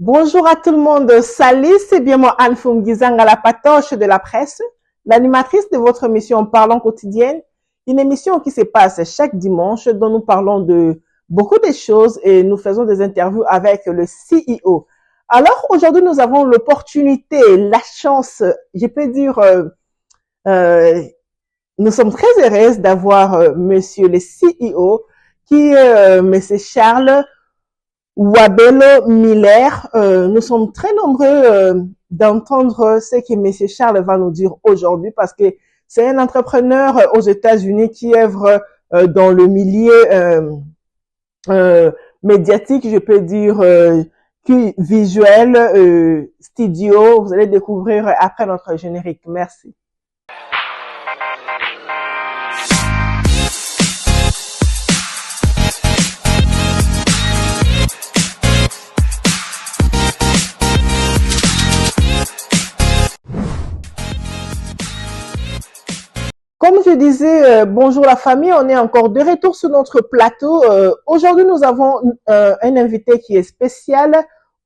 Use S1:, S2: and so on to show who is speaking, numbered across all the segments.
S1: Bonjour à tout le monde. Salut, c'est bien moi Anne Fumgizang à la patoche de la presse, l'animatrice de votre émission Parlons quotidienne, une émission qui se passe chaque dimanche dont nous parlons de beaucoup de choses et nous faisons des interviews avec le CEO. Alors aujourd'hui, nous avons l'opportunité, la chance, je peux dire, euh, nous sommes très heureuses d'avoir monsieur le CEO qui est monsieur Charles Wabeno Miller. Nous sommes très nombreux d'entendre ce que M. Charles va nous dire aujourd'hui parce que c'est un entrepreneur aux États-Unis qui œuvre dans le milieu médiatique, je peux dire, qui visuel, studio. Vous allez découvrir après notre générique. Merci. Comme je disais, bonjour la famille, on est encore de retour sur notre plateau. Aujourd'hui, nous avons un invité qui est spécial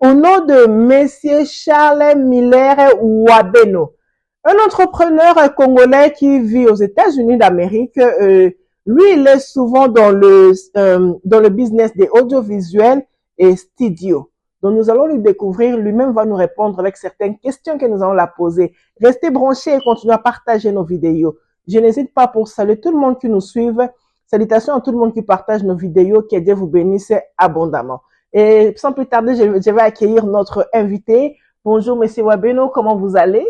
S1: au nom de Monsieur Charles Miller Wabeno, un entrepreneur congolais qui vit aux États-Unis d'Amérique. Lui, il est souvent dans le business des audiovisuels et studios. Donc, nous allons lui découvrir. Lui-même va nous répondre avec certaines questions que nous allons la poser. Restez branchés et continuez à partager nos vidéos. Je n'hésite pas pour saluer tout le monde qui nous suit. Salutations à tout le monde qui partage nos vidéos. Que Dieu vous bénisse abondamment. Et sans plus tarder, je vais accueillir notre invité. Bonjour, Monsieur Wabeno, comment vous allez?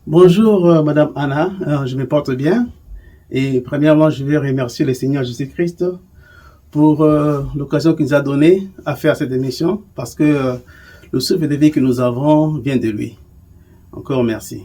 S2: Bonjour, Madame Anna, je me porte bien. Et premièrement, je vais remercier le Seigneur Jésus-Christ pour l'occasion qu'il nous a donnée à faire cette émission parce que le souffle de vie que nous avons vient de lui. Encore merci.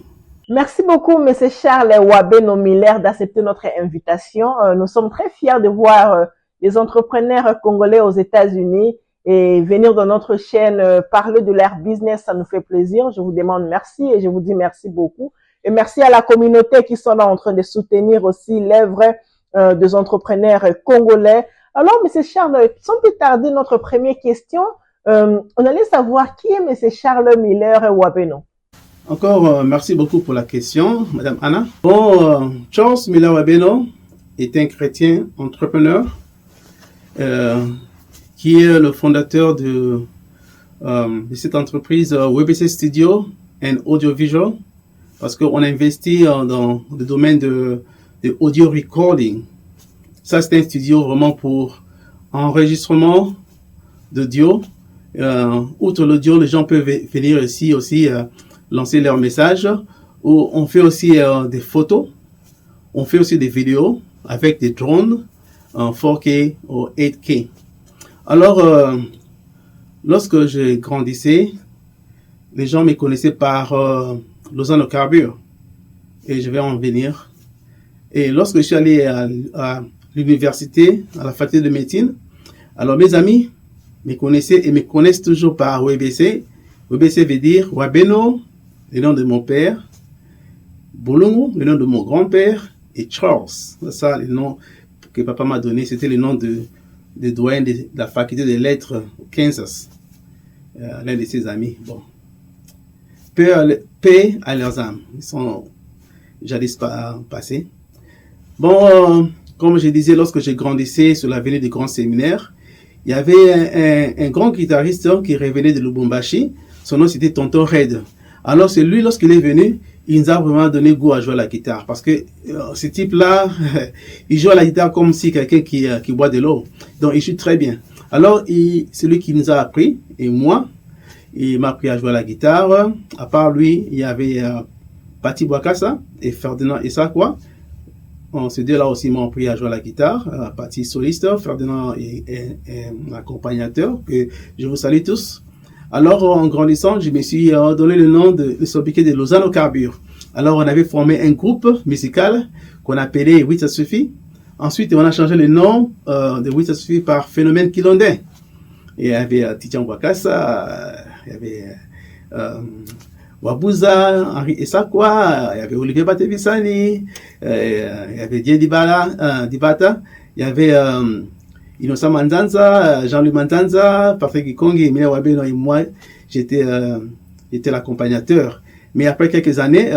S1: Merci beaucoup, Monsieur Charles Wabeno Miller, d'accepter notre invitation. Nous sommes très fiers de voir les entrepreneurs congolais aux États-Unis et venir dans notre chaîne parler de leur business. Ça nous fait plaisir. Je vous demande merci et je vous dis merci beaucoup. Et merci à la communauté qui sont là en train de soutenir aussi l'œuvre des entrepreneurs congolais. Alors, Monsieur Charles, sans plus tarder, notre première question, on allait savoir qui est Monsieur Charles Miller Wabeno.
S2: Encore merci beaucoup pour la question, Madame Anna. Charles Miller Wabeno est un chrétien entrepreneur qui est le fondateur de cette entreprise WBC Studio and Audiovisual parce qu'on investit dans le domaine de audio recording. Ça, c'est un studio vraiment pour enregistrement d'audio. Outre l'audio, les gens peuvent venir ici aussi lancer leurs messages. On fait aussi des photos. On fait aussi des vidéos avec des drones en 4K ou 8K. Alors, lorsque je grandissais, les gens me connaissaient par Lausanne au Carbure. Et je vais en venir. Et lorsque je suis allé à l'université, à la faculté de médecine, alors mes amis me connaissaient et me connaissent toujours par WBC. WBC veut dire Wabeno, le nom de mon père, Bolongo, le nom de mon grand-père, et Charles. C'est ça, le nom que papa m'a donné. C'était le nom de doyen de la faculté des lettres au Kansas. L'un de ses amis. Bon. Paix à leurs âmes. Ils sont jadis passés. Bon, comme je disais, lorsque j'ai grandissé sur l'avenue du Grand Séminaire, il y avait un grand guitariste qui revenait de Lubumbashi. Son nom, c'était Tonton Red. Alors, c'est lui, lorsqu'il est venu, il nous a vraiment donné goût à jouer à la guitare. Parce que ce type-là, il joue à la guitare comme si quelqu'un qui boit de l'eau. Donc, il joue très bien. Alors, c'est lui qui nous a appris. Et moi, il m'a appris à jouer à la guitare. À part lui, il y avait Pati Bouakassa et Ferdinand Essakwa. Ces deux-là aussi m'ont appris à jouer à la guitare. Pati soliste, Ferdinand est un accompagnateur. Que je vous salue tous. Alors, en grandissant, je me suis donné le nom de sobriquet de Lausanne au Carbure. Alors, on avait formé un groupe musical qu'on appelait Oui ça suffit. Ensuite, on a changé le nom de Oui ça suffit par Phénomène Kilondais. Et il y avait Titian Bouakassa, il y avait Wabouza, Henri Essakwa, il y avait Olivier Batebisani, il y avait Dieu Dibata, il y avait Innocent Manzanza, Jean-Louis Manzanza, Patrick Ikongi, Emile Wabeno et moi, j'étais l'accompagnateur. Mais après quelques années,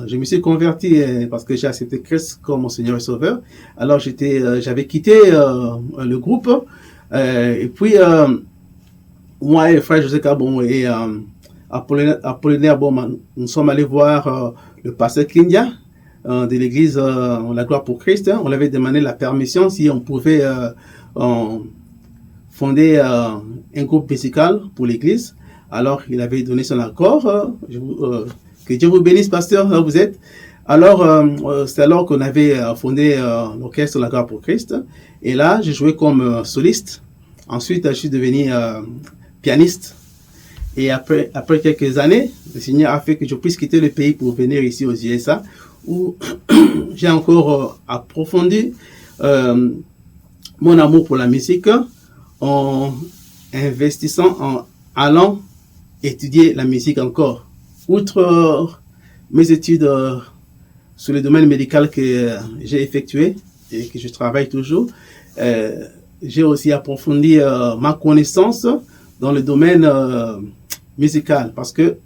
S2: je me suis converti parce que j'ai accepté Christ comme mon Seigneur et Sauveur. Alors j'avais quitté le groupe. Et puis, moi et le frère José Cabon et Apollinaire Baumann, nous sommes allés voir le pasteur Kindia de l'église La Gloire pour Christ. On lui avait demandé la permission si on pouvait fonder un groupe musical pour l'église. Alors, il avait donné son accord. Que Dieu vous bénisse, pasteur, là où vous êtes. Alors, c'est alors qu'on avait fondé l'orchestre La Gloire pour Christ. Et là, j'ai joué comme soliste. Ensuite, je suis devenu pianiste. Et après quelques années, le Seigneur a fait que je puisse quitter le pays pour venir ici aux USA, où j'ai encore approfondi mon amour pour la musique en investissant, en allant étudier la musique encore. Outre mes études sur le domaine médical que j'ai effectué et que je travaille toujours, j'ai aussi approfondi ma connaissance dans le domaine musical, parce que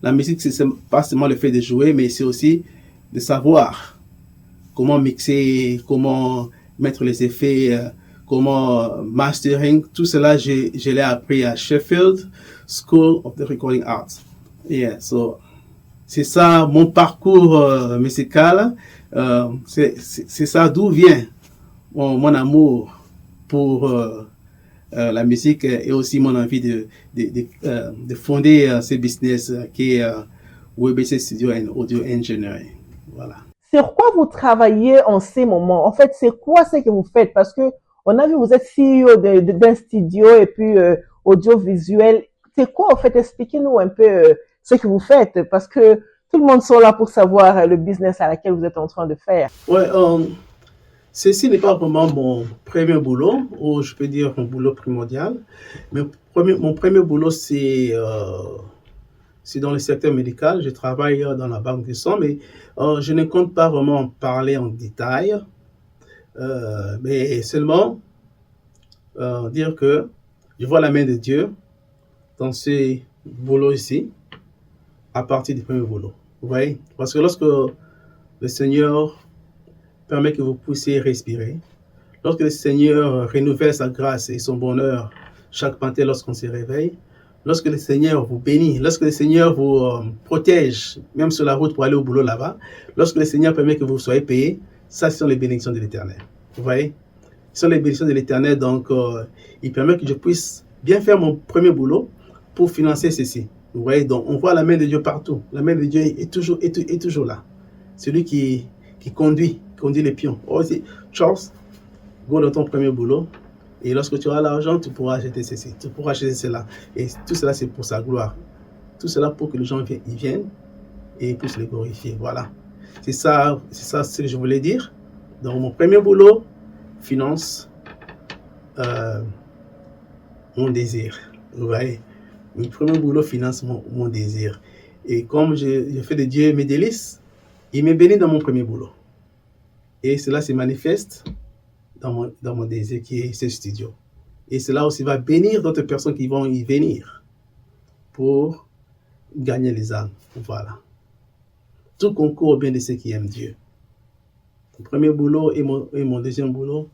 S2: la musique, c'est pas seulement le fait de jouer, mais c'est aussi de savoir comment mixer, comment mettre les effets, comment mastering. Tout cela, je l'ai appris à Sheffield School of the Recording Arts. Yeah, so c'est ça mon parcours musical. C'est ça d'où vient mon amour pour la musique et aussi mon envie de fonder ce business qui est WBC Studio and Audio Engineering. Voilà.
S1: Sur quoi vous travaillez en ces moments? En fait, c'est quoi ce que vous faites? Parce que on a vu vous êtes CEO d'un studio et puis audiovisuel. C'est quoi en fait? Expliquez-nous un peu ce que vous faites, parce que tout le monde sont là pour savoir le business à laquelle vous êtes en train de faire.
S2: Ouais, ceci n'est pas vraiment mon premier boulot, ou je peux dire mon boulot primordial. Mais mon premier boulot, c'est dans le secteur médical. Je travaille dans la banque du sang, mais je ne compte pas vraiment en parler en détail, mais seulement dire que je vois la main de Dieu dans ce boulot ici, à partir du premier boulot. Vous voyez? Parce que lorsque le Seigneur permet que vous puissiez respirer, lorsque le Seigneur renouvelle sa grâce et son bonheur chaque matin lorsqu'on se réveille, lorsque le Seigneur vous bénit, lorsque le Seigneur vous protège, même sur la route pour aller au boulot là-bas, lorsque le Seigneur permet que vous soyez payé, ça, ce sont les bénédictions de l'Éternel. Vous voyez? Ce sont les bénédictions de l'Éternel, donc il permet que je puisse bien faire mon premier boulot pour financer ceci. Vous voyez, donc on voit la main de Dieu partout. La main de Dieu est toujours là. Celui qui conduit les pions. Oh, Charles, go dans ton premier boulot. Et lorsque tu auras l'argent, tu pourras acheter ceci, tu pourras acheter cela. Et tout cela, c'est pour sa gloire. Tout cela pour que les gens viennent et puissent le glorifier. Voilà. C'est ça ce que je voulais dire. Donc, mon premier boulot finance mon désir. Vous voyez? Mon premier boulot finance mon désir. Et comme je fais de Dieu mes délices, il me bénit dans mon premier boulot. Et cela se manifeste dans mon désir qui est ce studio. Et cela aussi va bénir d'autres personnes qui vont y venir pour gagner les âmes. Voilà. Tout concourt au bien de ceux qui aiment Dieu. Mon premier boulot et mon deuxième boulot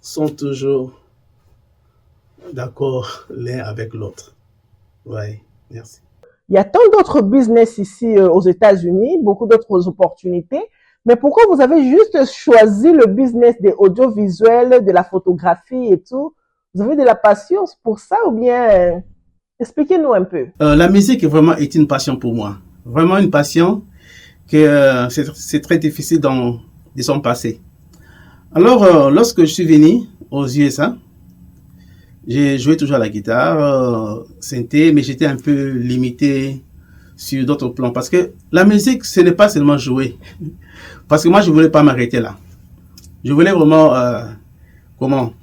S2: sont toujours d'accord l'un avec l'autre. Oui, merci.
S1: Il y a tant d'autres business ici aux États-Unis, beaucoup d'autres opportunités. Mais pourquoi vous avez juste choisi le business des audiovisuels, de la photographie et tout? Vous avez de la patience pour ça ou bien expliquez-nous un peu.
S2: La musique est une passion pour moi. Vraiment une passion que c'est très difficile de s'en passer. Alors, lorsque je suis venu aux USA, j'ai joué toujours à la guitare, synthé, mais j'étais un peu limité sur d'autres plans. Parce que la musique, ce n'est pas seulement jouer. Parce que moi, je ne voulais pas m'arrêter là. Je voulais vraiment, I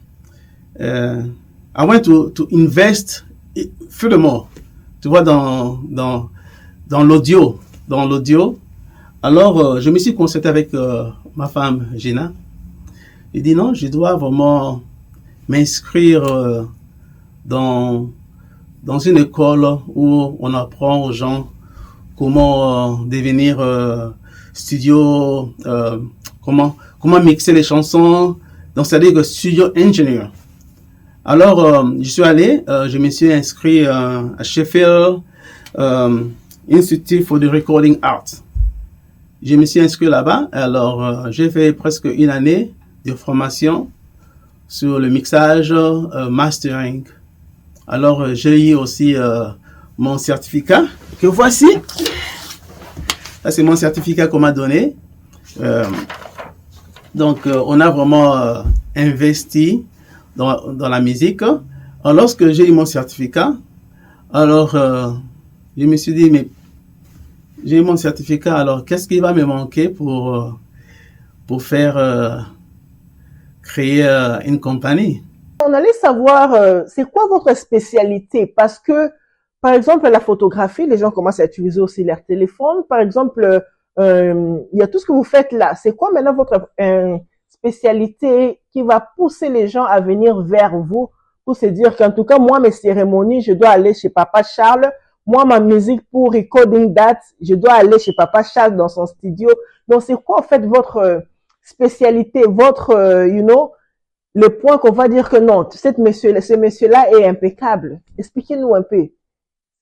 S2: want to invest furthermore, tu vois, dans l'audio. Alors, je me suis concerté avec ma femme, Gina. J'ai dit non, je dois vraiment m'inscrire dans une école où on apprend aux gens comment devenir studio, comment mixer les chansons, donc c'est-à-dire studio engineer. Alors je suis allé, je me suis inscrit à Sheffield Institute for the Recording Art. Je me suis inscrit là-bas, alors j'ai fait presque une année de formation sur le mixage, mastering. Alors j'ai eu aussi mon certificat que voici. Ça c'est mon certificat qu'on m'a donné. Donc on a vraiment investi dans la musique. Alors lorsque j'ai eu mon certificat, alors je me suis dit mais j'ai eu mon certificat, alors qu'est-ce qui va me manquer pour faire créer une compagnie?
S1: On allait savoir, c'est quoi votre spécialité? Parce que, par exemple, la photographie, les gens commencent à utiliser aussi leur téléphone. Par exemple, il y a tout ce que vous faites là. C'est quoi maintenant votre spécialité qui va pousser les gens à venir vers vous pour se dire qu'en tout cas, moi, mes cérémonies, je dois aller chez Papa Charles. Moi, ma musique pour recording that, je dois aller chez Papa Charles dans son studio. Donc, c'est quoi en fait votre spécialité, votre, le point qu'on va dire que non, ce monsieur-là est impeccable. Expliquez-nous un peu.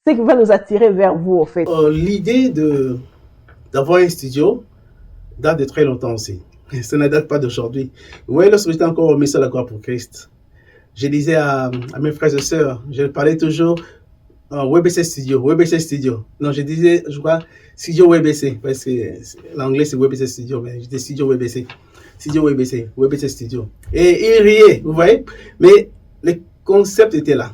S1: Ce qui va nous attirer vers vous, en fait.
S2: L'idée d'avoir un studio date de très longtemps aussi. Ça ne date pas d'aujourd'hui. Vous voyez, lorsque j'étais encore au ministère de la Gloire pour Christ, je disais à mes frères et sœurs, je parlais toujours WebC Studio. Non, je disais, je crois, Studio WebC, parce que l'anglais c'est WebC Studio, mais je disais Studio WebC. WebC Studio. Et ils riaient, vous voyez. Mais le concept était là.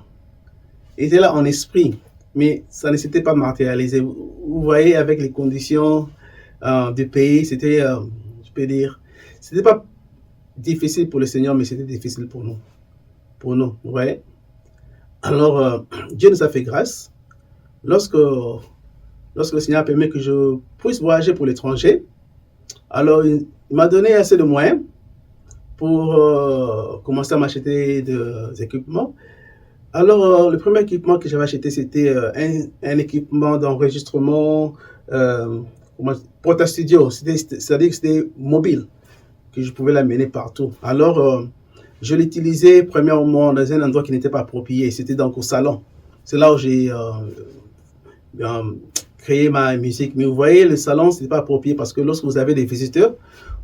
S2: Il était là en esprit. Mais ça ne s'était pas matérialisé. Vous voyez, avec les conditions du pays, c'était, je peux dire, c'était pas difficile pour le Seigneur, mais c'était difficile pour nous. Vous voyez. Alors, Dieu nous a fait grâce. Lorsque le Seigneur a permis que je puisse voyager pour l'étranger, alors il m'a donné assez de moyens pour commencer à m'acheter des équipements. Alors, le premier équipement que j'avais acheté, c'était un équipement d'enregistrement Porta Studio. C'est-à-dire que c'était mobile, que je pouvais l'amener partout. Alors, je l'utilisais premièrement dans un endroit qui n'était pas approprié. C'était donc au salon. C'est là où j'ai créé ma musique. Mais vous voyez, le salon, ce n'est pas approprié parce que lorsque vous avez des visiteurs,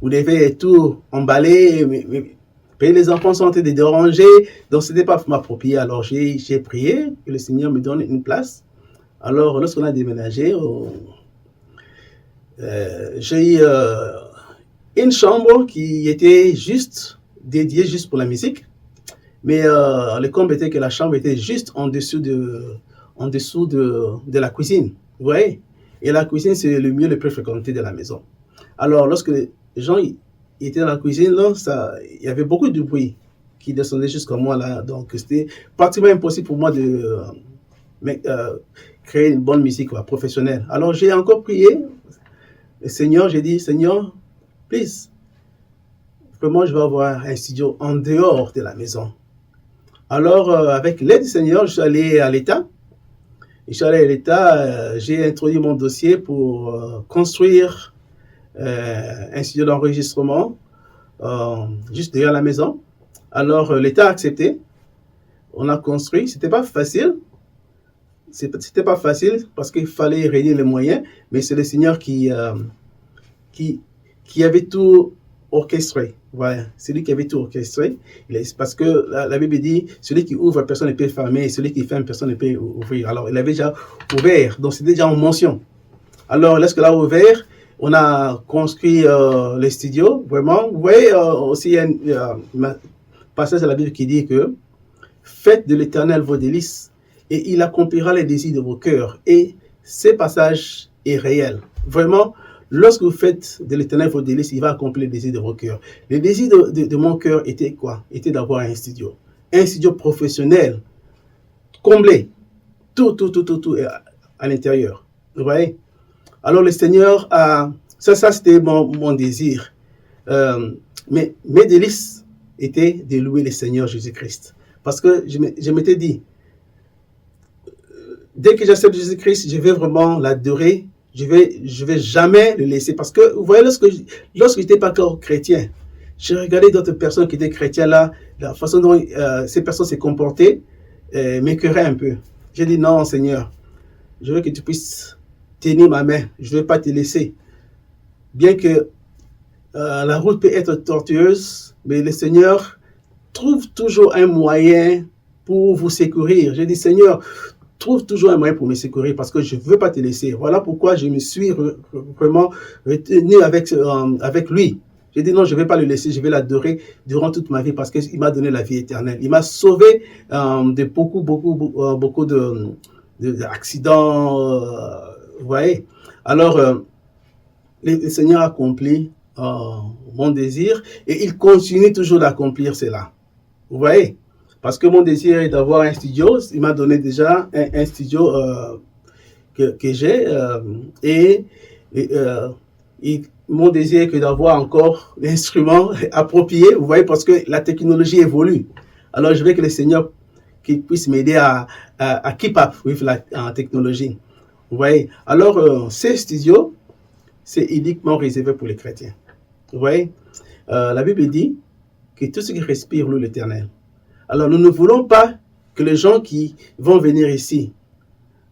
S2: vous devez tout emballer. Mais les enfants sont en train de déranger. Donc, ce n'était pas approprié. Alors, j'ai prié que le Seigneur me donne une place. Alors, lorsqu'on a déménagé, j'ai eu une chambre qui était dédiée juste pour la musique. Mais le comble était que la chambre était juste en dessous de la cuisine. Vous voyez? Et la cuisine, c'est le mieux le plus fréquenté de la maison. Alors, lorsque les gens étaient dans la cuisine, là, il y avait beaucoup de bruit qui descendait jusqu'à moi là. Donc, c'était pratiquement impossible pour moi de créer une bonne musique professionnelle. Alors, j'ai encore prié. Le Seigneur, j'ai dit, Seigneur, please, vraiment, je vais avoir un studio en dehors de la maison. Alors, avec l'aide du Seigneur, je suis allé à l'État. J'ai introduit mon dossier pour construire un studio d'enregistrement juste derrière la maison. Alors, l'État a accepté. On a construit. C'était pas facile parce qu'il fallait réunir les moyens, mais c'est le Seigneur qui avait tout orchestré. Voilà, c'est lui qui avait tout orchestré. Parce que la Bible dit, celui qui ouvre, personne ne peut fermer, et celui qui ferme, personne ne peut ouvrir. Alors, il avait déjà ouvert, donc c'était déjà en motion. Alors, lorsqu'il a ouvert, on a construit les studios, vraiment. Vous voyez, aussi, il y a un passage de la Bible qui dit que faites de l'Éternel vos délices, et il accomplira les désirs de vos cœurs. Et ce passage est réel. Vraiment, lorsque vous faites de l'Éternel vos délices, il va accomplir les désirs de vos cœurs. Les désirs de mon cœur étaient quoi? Était d'avoir un studio professionnel, comblé, tout à l'intérieur. Vous voyez? Alors le Seigneur a, ça c'était mon désir. Mais mes délices, était de louer le Seigneur Jésus-Christ. Parce que je m'étais dit, dès que j'accepte Jésus-Christ, je vais vraiment l'adorer. Je vais jamais le laisser. Parce que, vous voyez, lorsque je n'étais pas encore chrétien, j'ai regardé d'autres personnes qui étaient chrétiens là, la façon dont ces personnes se comportaient m'écœurait un peu. J'ai dit, non, Seigneur, je veux que tu puisses tenir ma main. Je ne vais pas te laisser. Bien que la route peut être tortueuse, mais le Seigneur trouve toujours un moyen pour vous secourir. J'ai dit, Seigneur, trouve toujours un moyen pour me secourir parce que je ne veux pas te laisser. Voilà pourquoi je me suis vraiment retenu avec lui. J'ai dit non, je ne vais pas le laisser, je vais l'adorer durant toute ma vie parce qu'il m'a donné la vie éternelle. Il m'a sauvé de beaucoup d'accidents. Vous voyez. Alors, le Seigneur a accompli mon désir et il continue toujours d'accomplir cela. Vous voyez. Parce que mon désir est d'avoir un studio. Il m'a donné déjà un studio que j'ai. Mon désir est que d'avoir encore l'instrument approprié. Vous voyez, parce que la technologie évolue. Alors, je veux que le Seigneur puisse m'aider à keep up with la technologie. Vous voyez. Alors, ces studios, c'est uniquement réservé pour les chrétiens. Vous voyez. La Bible dit que tout ce qui respire loue l'Éternel. Alors, nous ne voulons pas que les gens qui vont venir ici,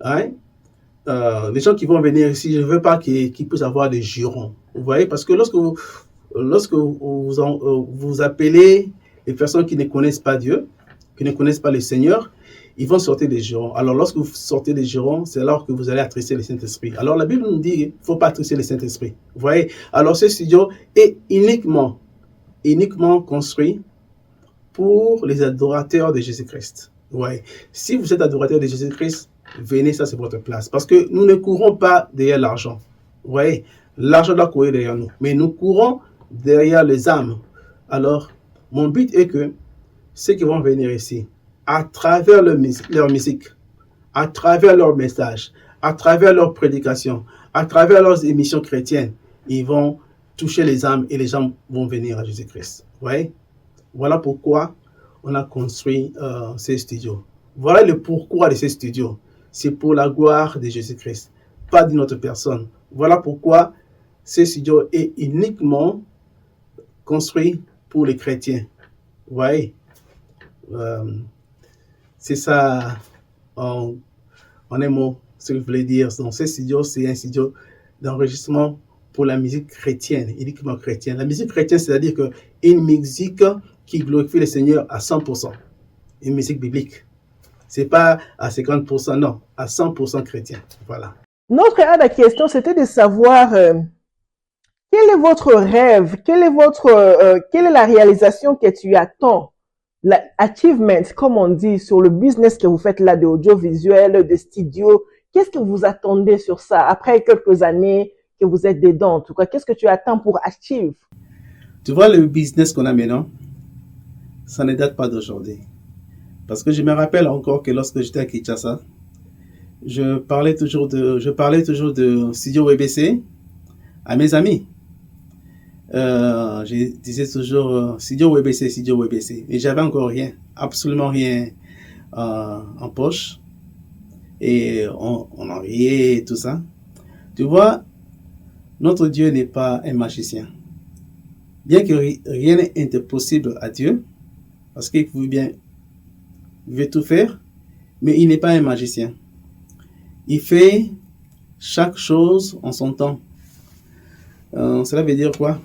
S2: les gens qui vont venir ici, je ne veux pas qu'ils puissent avoir des jurons. Vous voyez, parce que lorsque vous appelez les personnes qui ne connaissent pas Dieu, qui ne connaissent pas le Seigneur, ils vont sortir des jurons. Alors, lorsque vous sortez des jurons, c'est alors que vous allez attrister le Saint-Esprit. Alors, la Bible nous dit qu'il ne faut pas attrister le Saint-Esprit. Vous voyez, alors ce studio est uniquement construit pour les adorateurs de Jésus-Christ. Ouais. Si vous êtes adorateur de Jésus-Christ, venez, ça c'est votre place. Parce que nous ne courons pas derrière l'argent. Vous voyez, l'argent doit courir derrière nous. Mais nous courons derrière les âmes. Alors, mon but est que ceux qui vont venir ici, à travers leur musique, à travers leur message, à travers leur prédication, à travers leurs émissions chrétiennes, ils vont toucher les âmes et les gens vont venir à Jésus-Christ. Vous voyez? Voilà pourquoi on a construit ces studios. Voilà le pourquoi de ces studios. C'est pour la gloire de Jésus-Christ, pas d'une autre personne. Voilà pourquoi ces studios est uniquement construit pour les chrétiens. Vous voyez, c'est ça en un mot, ce que je voulais dire. Donc, ces studios, c'est un studio d'enregistrement pour la musique chrétienne, uniquement chrétienne. La musique chrétienne, c'est-à-dire une musique qui glorifie le Seigneur à 100%. Une musique biblique. C'est pas à 50%, non, à 100% chrétien. Voilà.
S1: Notre question, c'était de savoir quel est votre rêve, quelle est la réalisation que tu attends, l'achievement, comme on dit, sur le business que vous faites là de audiovisuel, de studio. Qu'est-ce que vous attendez sur ça après quelques années que vous êtes dedans? En tout cas, qu'est-ce que tu attends pour achieve?
S2: Tu vois, le business qu'on a maintenant, ça ne date pas d'aujourd'hui. Parce que je me rappelle encore que lorsque j'étais à Kinshasa, je parlais toujours de Studio WBC à mes amis. Je disais toujours Studio WBC. Et j'avais encore rien, absolument rien en poche. Et on en riait et tout ça. Tu vois, notre Dieu n'est pas un magicien. Bien que rien n'est impossible à Dieu, parce qu'il veut tout faire, mais il n'est pas un magicien. Il fait chaque chose en son temps. Cela veut dire quoi?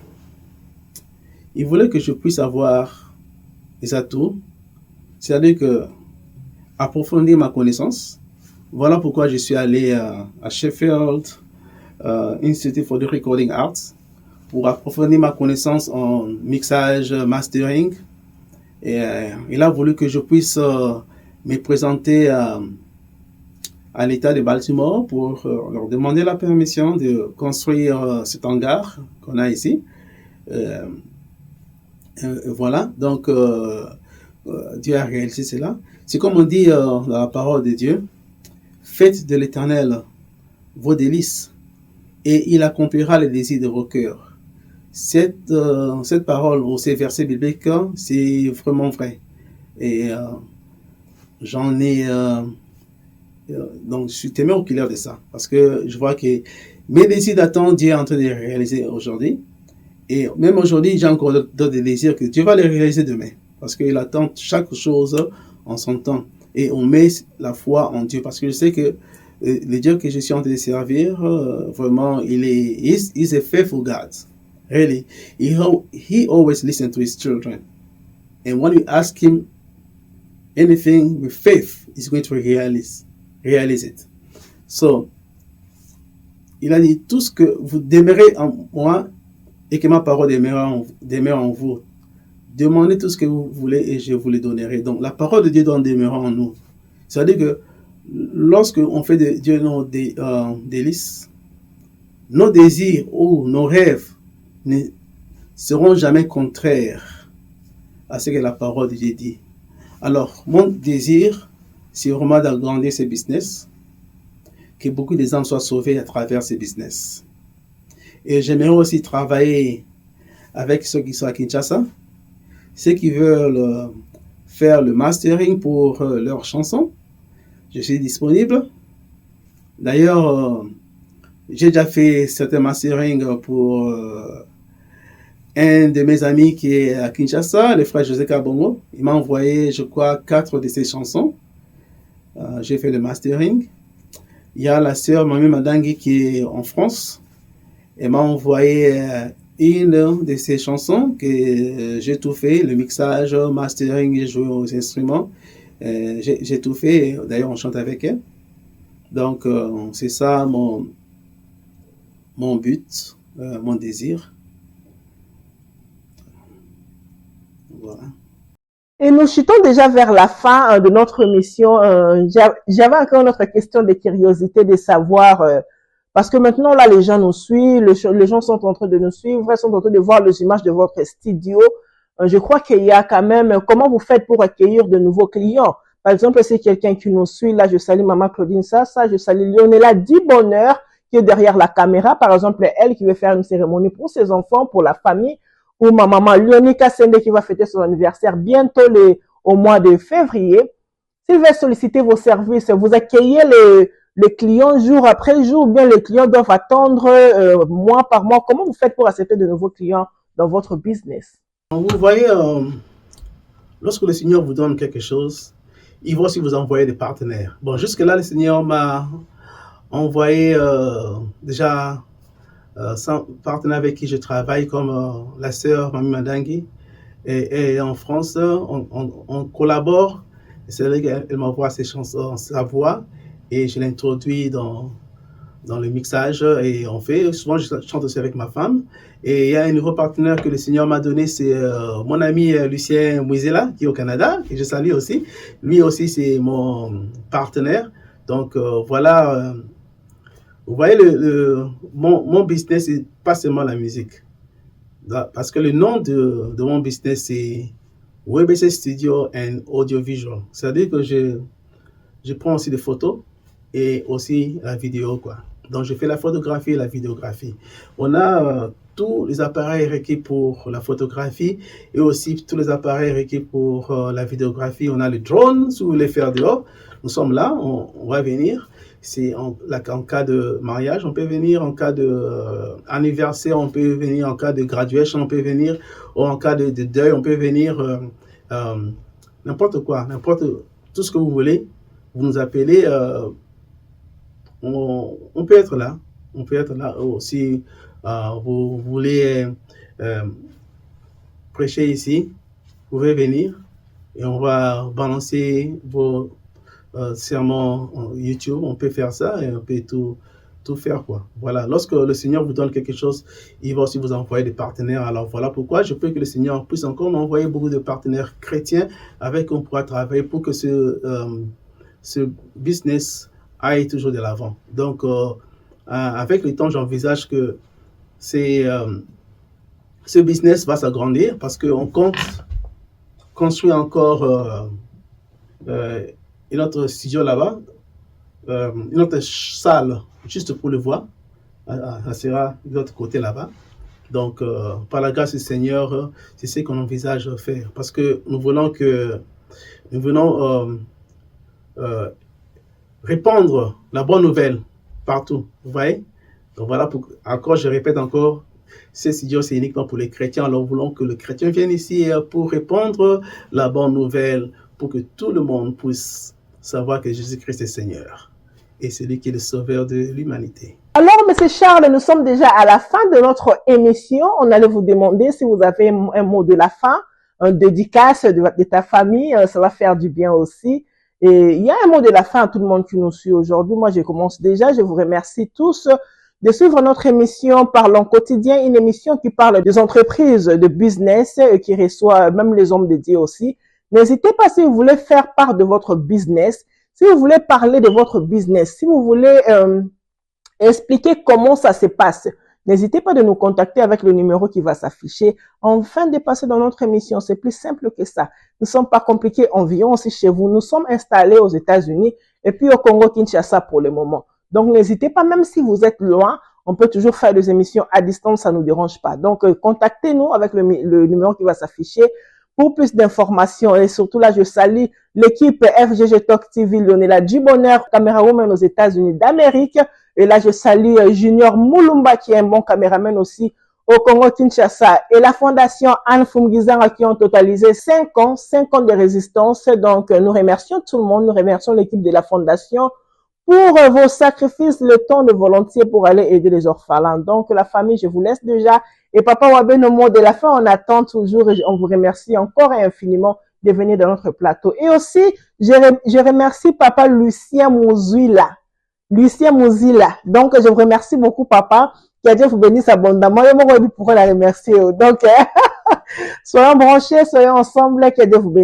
S2: Il voulait que je puisse avoir des atouts, c'est-à-dire que approfondir ma connaissance. Voilà pourquoi je suis allé à Sheffield Institute for the Recording Arts pour approfondir ma connaissance en mixage, mastering. Et il a voulu que je puisse me présenter à l'État de Baltimore pour leur demander la permission de construire cet hangar qu'on a ici. Voilà, donc Dieu a réalisé cela. C'est comme on dit dans la parole de Dieu, faites de l'Éternel vos délices et il accomplira les désirs de vos cœurs. cette parole ou ces versets bibliques, c'est vraiment vrai. Et j'en ai... donc, je suis témoin oculaire de ça. Parce que je vois que mes désirs d'attendre, Dieu est en train de les réaliser aujourd'hui. Et même aujourd'hui, j'ai encore d'autres désirs que Dieu va les réaliser demain. Parce qu'il attend chaque chose en son temps. Et on met la foi en Dieu. Parce que je sais que le Dieu que je suis en train de servir, vraiment, he's a faithful God. Really. He always listens to his children. And when you ask him anything with faith, he's going to realize it. So, il a dit, tout ce que vous demeurez en moi et que ma parole demeure en vous. Demandez tout ce que vous voulez et je vous le donnerai. Donc, la parole de Dieu doit demeurer en nous. C'est-à-dire que lorsque on fait de Dieu nos délices, nos désirs ou nos rêves ne seront jamais contraires à ce que la parole de Dieu dit. Alors, mon désir, c'est vraiment d'agrandir ce business, que beaucoup de gens soient sauvés à travers ce business. Et j'aimerais aussi travailler avec ceux qui sont à Kinshasa, ceux qui veulent faire le mastering pour leurs chansons. Je suis disponible. D'ailleurs, j'ai déjà fait certains mastering pour un de mes amis qui est à Kinshasa, le frère José Kabongo. Il m'a envoyé, je crois, 4 de ses chansons. J'ai fait le mastering. Il y a la sœur Mami Madangui qui est en France. Elle m'a envoyé une de ses chansons que j'ai tout fait, le mixage, mastering, j'ai joué aux instruments. J'ai tout fait. D'ailleurs, on chante avec elle. Donc, c'est ça mon but, mon désir. Voilà.
S1: Et nous chutons déjà vers la fin de notre émission. J'avais encore une autre question de curiosité de savoir, parce que maintenant là les gens nous suivent, les gens sont en train de nous suivre, sont en train de voir les images de votre studio. Je crois qu'il y a quand même, comment vous faites pour accueillir de nouveaux clients? Par exemple, c'est quelqu'un qui nous suit, là je salue Maman Claudine Sassa, je salue Lionela Dibonheur qui est derrière la caméra, par exemple elle qui veut faire une cérémonie pour ses enfants, pour la famille, ou ma maman Lionika Sende qui va fêter son anniversaire bientôt au mois de février. S'il veut solliciter vos services, vous accueillez les clients jour après jour, ou bien les clients doivent attendre mois par mois. Comment vous faites pour accepter de nouveaux clients dans votre business?
S2: Vous voyez, lorsque le Seigneur vous donne quelque chose, il va aussi vous envoyer des partenaires. Bon, jusque-là, le Seigneur m'a envoyé déjà 100 partenaires avec qui je travaille, comme la sœur Mami Madangui. Et en France, on collabore. C'est vrai qu'elle m'envoie ses chansons, sa voix, et je l'introduis dans le mixage. Et on fait, souvent je chante aussi avec ma femme. Et il y a un nouveau partenaire que le Seigneur m'a donné, c'est mon ami Lucien Mouizela, qui est au Canada, que je salue aussi. Lui aussi, c'est mon partenaire. Donc voilà. Vous voyez, mon business, c'est pas seulement la musique. Parce que le nom de mon business, c'est WBC Studio and Audiovisual. C'est-à-dire que je prends aussi des photos et aussi la vidéo, quoi. Donc, je fais la photographie et la vidéographie. On a tous les appareils requis pour la photographie et aussi tous les appareils requis pour la vidéographie. On a le drone, si vous voulez faire dehors. Nous sommes là, on va venir. C'est en cas de mariage, on peut venir, en cas d'anniversaire, on peut venir, en cas de graduation, on peut venir, ou en cas de deuil, on peut venir, n'importe quoi, n'importe tout ce que vous voulez, vous nous appelez, on peut être là. On peut être là aussi. Vous voulez prêcher ici, vous pouvez venir et on va balancer vos sermons YouTube. On peut faire ça et on peut tout faire, quoi. Voilà. Lorsque le Seigneur vous donne quelque chose, il va aussi vous envoyer des partenaires. Alors voilà pourquoi je prie que le Seigneur puisse encore m'envoyer beaucoup de partenaires chrétiens avec qui on pourra travailler pour que ce business aille toujours de l'avant. Donc, avec le temps, j'envisage que ce business va s'agrandir parce qu'on compte construire encore une autre studio là-bas, une autre salle juste pour le voir. Ça sera de l'autre côté là-bas. Donc, par la grâce du Seigneur, c'est ce qu'on envisage de faire. Parce que nous voulons euh, répandre la bonne nouvelle partout. Vous voyez? Donc voilà, encore, je répète encore, ce studio, c'est uniquement pour les chrétiens. Alors, nous voulons que le chrétien vienne ici pour répandre la bonne nouvelle, pour que tout le monde puisse savoir que Jésus-Christ est Seigneur. Et c'est lui qui est le sauveur de l'humanité.
S1: Alors, Monsieur Charles, nous sommes déjà à la fin de notre émission. On allait vous demander si vous avez un mot de la fin, un dédicace de ta famille. Ça va faire du bien aussi. Et il y a un mot de la fin à tout le monde qui nous suit aujourd'hui. Moi, je commence déjà. Je vous remercie tous de suivre notre émission Parlons quotidien, une émission qui parle des entreprises, de business, qui reçoit même les hommes dédiés aussi. N'hésitez pas si vous voulez faire part de votre business, si vous voulez parler de votre business, si vous voulez expliquer comment ça se passe. N'hésitez pas de nous contacter avec le numéro qui va s'afficher. Enfin de passer dans notre émission, c'est plus simple que ça. Nous ne sommes pas compliqués, on vient aussi chez vous. Nous sommes installés aux États-Unis et puis au Congo-Kinshasa pour le moment. Donc n'hésitez pas, même si vous êtes loin, on peut toujours faire des émissions à distance, ça ne nous dérange pas. Donc contactez-nous avec le numéro qui va s'afficher pour plus d'informations. Et surtout là, je salue l'équipe FGG Talk TV, Leonela Dubonner, camérawoman aux États-Unis d'Amérique. Et là, je salue Junior Moulumba, qui est un bon caméraman aussi au Congo-Kinshasa. Et la fondation Anne Fumgizanga, qui ont totalisé 5 ans de résistance. Donc, nous remercions tout le monde. Nous remercions l'équipe de la fondation pour vos sacrifices, le temps de volontiers pour aller aider les orphelins. Donc, la famille, je vous laisse déjà. Et Papa Wabé, nos mots de la fin, on attend toujours et on vous remercie encore et infiniment de venir dans notre plateau. Et aussi, je remercie Papa Lucien Mouzila. Donc, je vous remercie beaucoup, Papa, qui a dit vous bénisse abondamment. Et moi, je pourrais la remercier. Donc, soyons branchés, soyons ensemble, que Dieu vous bénisse.